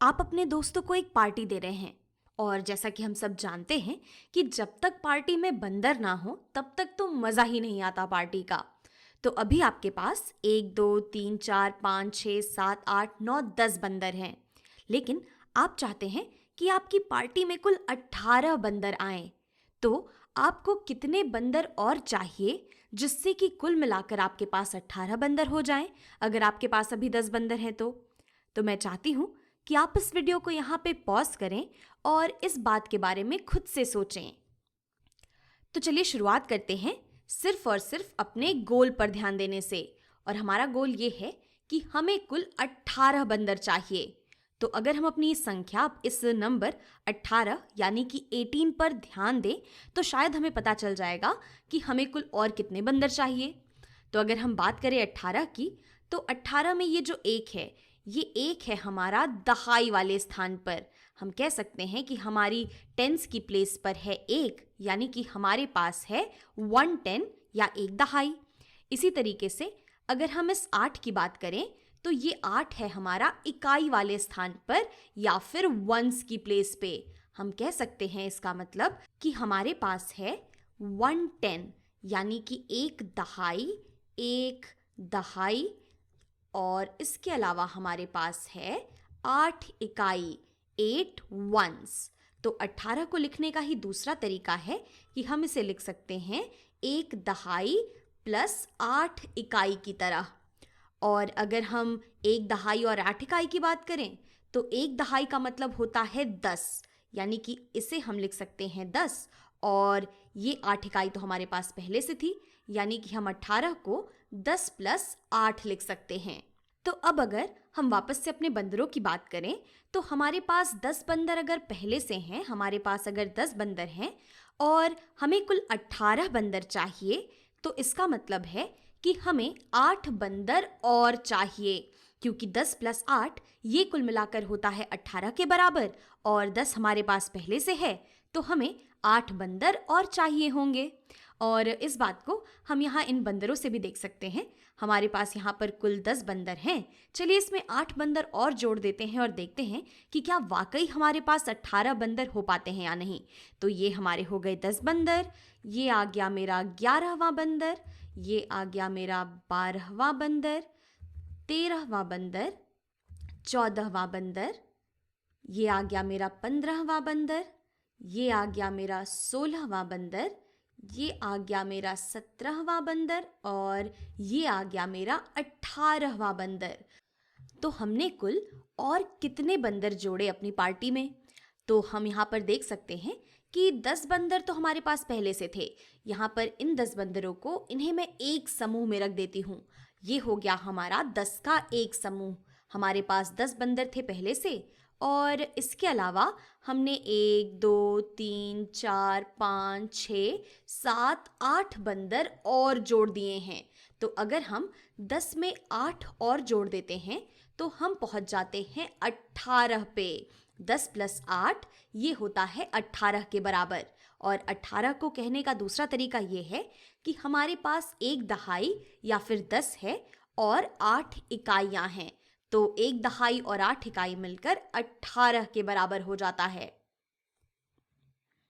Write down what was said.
आप अपने दोस्तों को एक पार्टी दे रहे हैं और जैसा कि हम सब जानते हैं कि जब तक पार्टी में बंदर ना हो तब तक तो मज़ा ही नहीं आता पार्टी का। तो अभी आपके पास 1 2 3 4 5 6 7 8 9 10 बंदर हैं। लेकिन आप चाहते हैं कि आपकी पार्टी में कुल 18 बंदर आएं। तो आपको कितने बंदर और चाहिए जिससे कि कुल मिलाकर आपके पास 18 बंदर हो जाएं? अगर आपके पास अभी 10 बंदर हैं तो मैं चाहती हूँ कि आप इस वीडियो को यहाँ पे पॉज करें और इस बात के बारे में खुद से सोचें। तो चलिए शुरुआत करते हैं सिर्फ और सिर्फ अपने गोल पर ध्यान देने से। और हमारा गोल ये है कि हमें कुल 18 बंदर चाहिए। तो अगर हम अपनी संख्या इस नंबर 18 यानी कि 18 पर ध्यान दें तो शायद हमें पता चल जाएगा कि हमें कुल और कितने बंदर चाहिए। तो अगर हम बात करें 18 की तो 18 में ये जो एक है ये एक है हमारा दहाई वाले स्थान पर। हम कह सकते हैं कि हमारी टेंस की प्लेस पर है एक, यानी कि हमारे पास है 110 या एक दहाई। इसी तरीके से अगर हम इस 8 की बात करें तो ये 8 है हमारा इकाई वाले स्थान पर या फिर वंस की प्लेस पे। हम कह सकते हैं इसका मतलब कि हमारे पास है 110 यानी कि एक दहाई और इसके अलावा हमारे पास है 8 इकाई, 8 वंस। तो 18 को लिखने का ही दूसरा तरीका है कि हम इसे लिख सकते हैं एक दहाई प्लस 8 इकाई की तरह। और अगर हम एक दहाई और 8 इकाई की बात करें तो एक दहाई का मतलब होता है 10, यानी कि इसे हम लिख सकते हैं 10 और ये 8 इकाई तो हमारे पास पहले से थी, यानी कि हम 18 को 10 प्लस 8 लिख सकते हैं। तो अब अगर हम वापस से अपने बंदरों की बात करें तो हमारे पास 10 बंदर अगर पहले से हैं, हमारे पास अगर 10 बंदर हैं और हमें कुल 18 बंदर चाहिए तो इसका मतलब है कि हमें 8 बंदर और चाहिए, क्योंकि 10 प्लस 8 ये कुल मिलाकर होता है 18 के बराबर और 10 हमारे पास पहले से है तो हमें 8 बंदर और चाहिए होंगे। और इस बात को हम यहाँ इन बंदरों से भी देख सकते हैं। हमारे पास यहाँ पर कुल 10 बंदर हैं। चलिए इसमें 8 बंदर और जोड़ देते हैं और देखते हैं कि क्या वाकई हमारे पास 18 बंदर हो पाते हैं या नहीं। तो ये हमारे हो गए 10 बंदर, ये आ गया मेरा 11वां बंदर, ये आ गया मेरा 12वां बंदर, 13वां बंदर, 14वां बंदर, ये आ गया मेरा 15वां बंदर, ये आ गया मेरा 16वां बंदर, ये आ गया मेरा 17वां बंदर और ये आ गया मेरा 18वां बंदर। तो हमने कुल और कितने बंदर जोड़े अपनी पार्टी में? तो हम यहाँ पर देख सकते हैं कि 10 बंदर तो हमारे पास पहले से थे। यहाँ पर इन 10 बंदरों को इन्हें मैं एक समूह में रख देती हूँ। ये हो गया हमारा 10 का एक समूह। हमारे पास 10 बंदर थे पहले से और इसके अलावा हमने 1 2 3 4 5 6 7 8 बंदर और जोड़ दिए हैं। तो अगर हम 10 में 8 और जोड़ देते हैं तो हम पहुंच जाते हैं 18 पे। 10 प्लस 8 ये होता है 18 के बराबर। और 18 को कहने का दूसरा तरीका ये है कि हमारे पास एक दहाई या फिर 10 है और 8 इकाइयां हैं। तो एक दहाई और 8 इकाई मिलकर 18 के बराबर हो जाता है।